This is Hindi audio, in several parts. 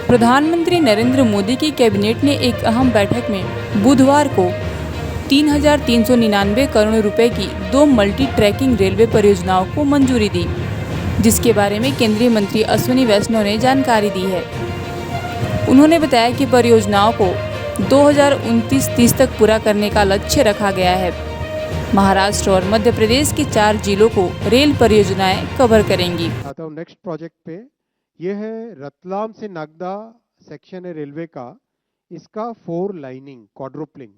प्रधानमंत्री नरेंद्र मोदी की कैबिनेट ने एक अहम बैठक में बुधवार को 3,399 करोड़ रुपए की 2 मल्टी ट्रैकिंग रेलवे परियोजनाओं को मंजूरी दी, जिसके बारे में केंद्रीय मंत्री अश्विनी वैष्णव ने जानकारी दी है। उन्होंने बताया कि परियोजनाओं को 2029-30 तक पूरा करने का लक्ष्य रखा गया है। महाराष्ट्र और मध्य प्रदेश के 4 जिलों को रेल परियोजनाएं कवर करेंगी। आता हूँ नेक्स्ट प्रोजेक्ट पे। ये है रतलाम से नागदा सेक्शन है रेलवे का, इसका 4 लाइनिंग क्वाड्रुपलिंग।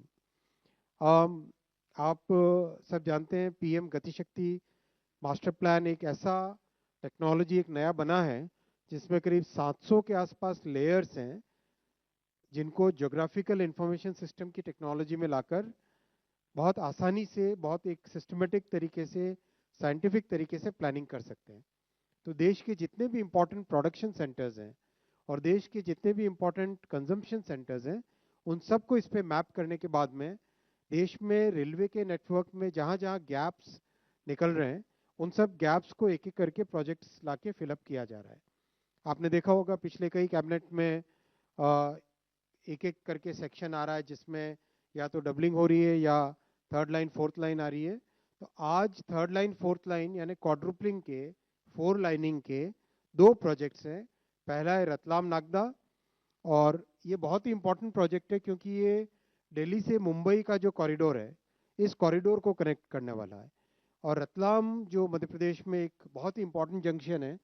आप सब जानते हैं पीएम गतिशक्ति मास्टर प्लान एक ऐसा टेक्नोलॉजी एक नया बना है जिसमें करीब 700 के आसपास लेयर्स हैं, जिनको ज्योग्राफिकल इंफॉर्मेशन सिस्टम की टेक्नोलॉजी में लाकर बहुत आसानी से, बहुत एक सिस्टमेटिक तरीके से, साइंटिफिक तरीके से प्लानिंग कर सकते हैं। तो देश के जितने भी इम्पोर्टेंट प्रोडक्शन सेंटर्स हैं और देश के जितने भी इम्पोर्टेंट कंजम्पशन सेंटर्स हैं, उन सबको इस पे मैप करने के बाद में देश में रेलवे के नेटवर्क में जहाँ जहाँ गैप्स निकल रहे हैं, उन सब गैप्स को एक एक करके प्रोजेक्ट्स लाके फिलअप किया जा रहा है। आपने देखा होगा पिछले कई कैबिनेट में एक एक करके सेक्शन आ रहा है जिसमें या तो डबलिंग हो रही है या थर्ड लाइन फोर्थ लाइन आ रही है। तो आज थर्ड लाइन फोर्थ लाइन यानी क्वाड्रुपलिंग के 4 लाइनिंग के 2 प्रोजेक्ट्स हैं। पहला है रतलाम नागदा, और ये बहुत ही इंपॉर्टेंट प्रोजेक्ट है क्योंकि ये दिल्ली से मुंबई का जो कॉरिडोर है, इस कॉरिडोर को कनेक्ट करने वाला है। और रतलाम जो मध्य प्रदेश में एक बहुत ही इंपॉर्टेंट जंक्शन है,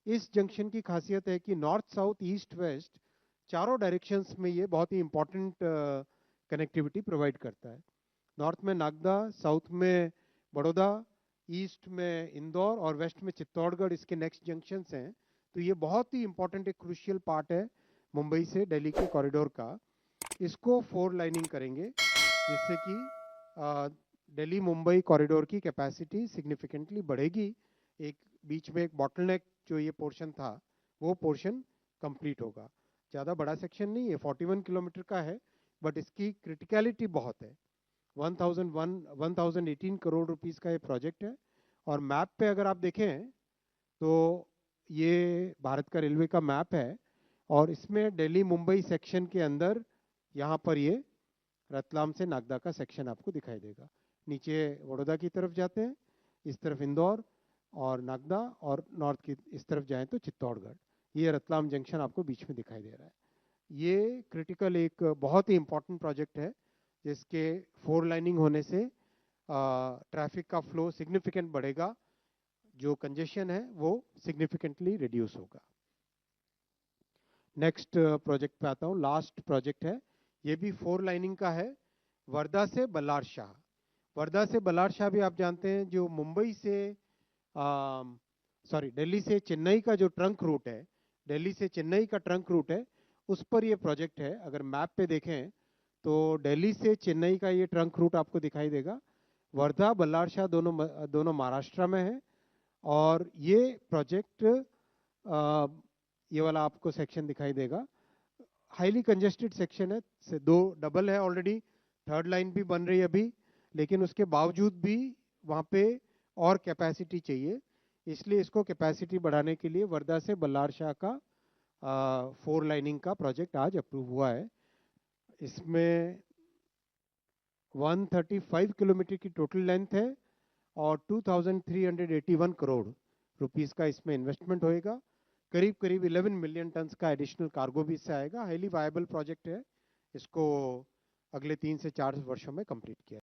इस जंक्शन की खासियत है कि नॉर्थ साउथ ईस्ट वेस्ट चारों डायरेक्शंस में ये बहुत ही इंपॉर्टेंट कनेक्टिविटी प्रोवाइड करता है। नॉर्थ में नागदा, साउथ में बड़ौदा, ईस्ट में इंदौर और वेस्ट में चित्तौड़गढ़ इसके नेक्स्ट जंक्शंस हैं। तो ये बहुत ही इंपॉर्टेंट एक क्रूशियल पार्ट है मुंबई से दिल्ली के कॉरिडोर का। इसको 4 लाइनिंग करेंगे जिससे कि दिल्ली मुंबई कॉरिडोर की कैपेसिटी सिग्निफिकेंटली बढ़ेगी। एक बीच में एक बॉटलनेक जो ये पोर्शन था, वो पोर्शन कंप्लीट होगा। ज़्यादा बड़ा सेक्शन नहीं है, 41 किलोमीटर का है, बट इसकी क्रिटिकलिटी बहुत है। 1018 करोड़ रुपीस का ये प्रोजेक्ट है। और मैप पे अगर आप देखें तो ये भारत का रेलवे का मैप है, और इसमें दिल्ली मुंबई सेक्शन के अंदर यहाँ पर ये रतलाम से नागदा का सेक्शन आपको दिखाई देगा। नीचे बड़ौदा की तरफ जाते हैं, इस तरफ इंदौर और नागदा, और नॉर्थ की इस तरफ जाएं तो चित्तौड़गढ़। ये रतलाम जंक्शन आपको बीच में दिखाई दे रहा है। ये क्रिटिकल एक बहुत ही इंपॉर्टेंट प्रोजेक्ट है जिसके 4 लाइनिंग होने से ट्रैफिक का फ्लो सिग्निफिकेंट बढ़ेगा, जो कंजेशन है वो सिग्निफिकेंटली रिड्यूस होगा। नेक्स्ट प्रोजेक्ट पे आता हूँ। लास्ट प्रोजेक्ट है, ये भी 4 लाइनिंग का है, वर्धा से बल्लार शाह। वर्धा से बल्लार शाह भी आप जानते हैं जो मुंबई से दिल्ली से चेन्नई का जो ट्रंक रूट है, दिल्ली से चेन्नई का ट्रंक रूट है, उस पर ये प्रोजेक्ट है। अगर मैप पे देखें तो दिल्ली से चेन्नई का ये ट्रंक रूट आपको दिखाई देगा। वर्धा बल्लार शाह दोनों महाराष्ट्र में है। और ये प्रोजेक्ट ये वाला आपको सेक्शन दिखाई देगा, हाईली कंजेस्टेड सेक्शन है, से 2 डबल है ऑलरेडी, थर्ड लाइन भी बन रही है अभी, लेकिन उसके बावजूद भी वहाँ पे और कैपेसिटी चाहिए। इसलिए इसको कैपेसिटी बढ़ाने के लिए वर्धा से बल्लार शाह का 4 लाइनिंग का प्रोजेक्ट आज अप्रूव हुआ है। इसमें 135 किलोमीटर की टोटल लेंथ है और 2381 करोड़ रुपीस का इसमें इन्वेस्टमेंट होएगा। करीब करीब 11 मिलियन टन्स का एडिशनल कार्गो भी इससे आएगा। हाईली वायबल प्रोजेक्ट है, इसको अगले 3 से 4 वर्षों में कंप्लीट किया